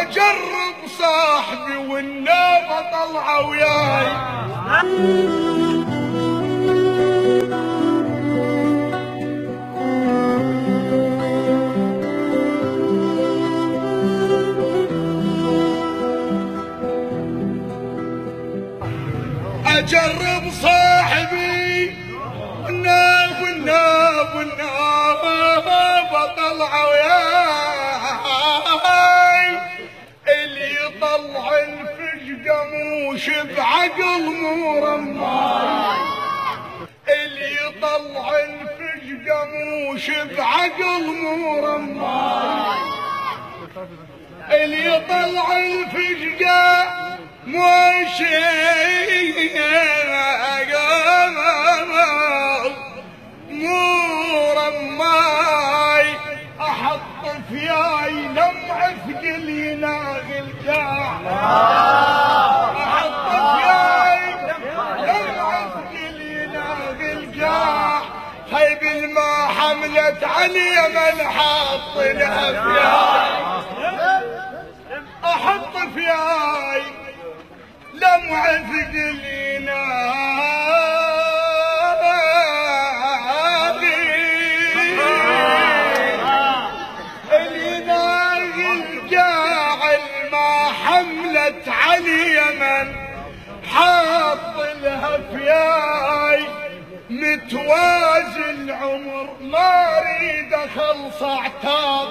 اجرب صاحبي والنوبة طلعة وياي. اجرب صاحبي والناب طلعة وياي. اللي يطلع الفجقة موش بعقل مو رماي. اللي يطلع الفجقة موش بعقل مو رماي. اللي يطلع الفجقة موش مو رماي. احط فياي لمع ثقل يناغي الجاع. احط فياي لمع ثقل يناغي الجاع. هاي بالما حملت علي من حاط لها فياي. احط فياي لمع ثقل يناغي الجاع. ما حملت علي من حاط لها فياي. متوازي العمر ما اريد اخلص اعتاب.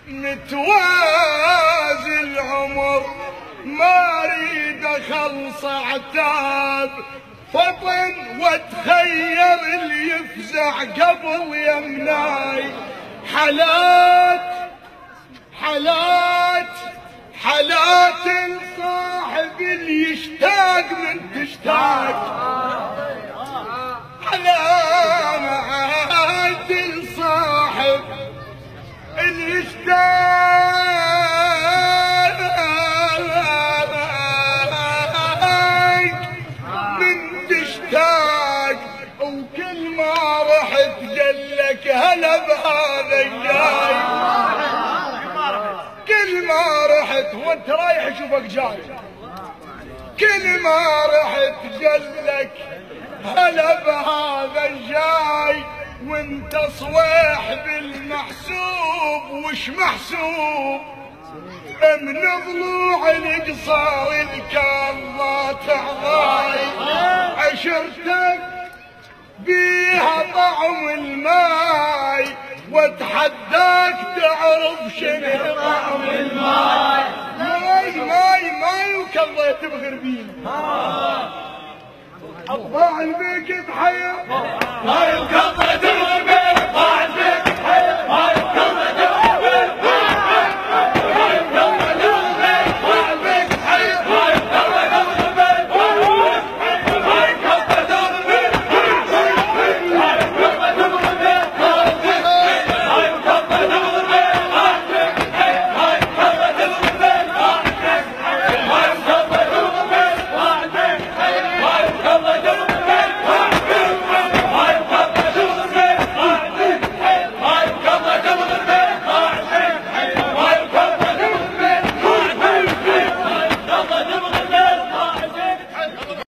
متوازي العمر ما اريد اخلص اعتاب. فطن واتخير اللي يفزع قبل يمناي. حالات حالات حالات الصاحب اللي يشتاق من تشتاق. حالات الصاحب اللي يشتاق من تشتاق. وكل ما رحت قالك هلا بهذا الجاي. كل ما رحت وانت رايح اشوفك جاي. كل ما رحت قالك هلا بهذا الجاي. وانت صويح بالمحسوب وش محسوب. من ضلوع القصار الكرات عضاي. عشرتك بيها طعم الماي. واتحداك تعرف شنو طعم الماي. ماي وكضيت بغربين. اطباع البيك تحير ماي وكضيت بغربين.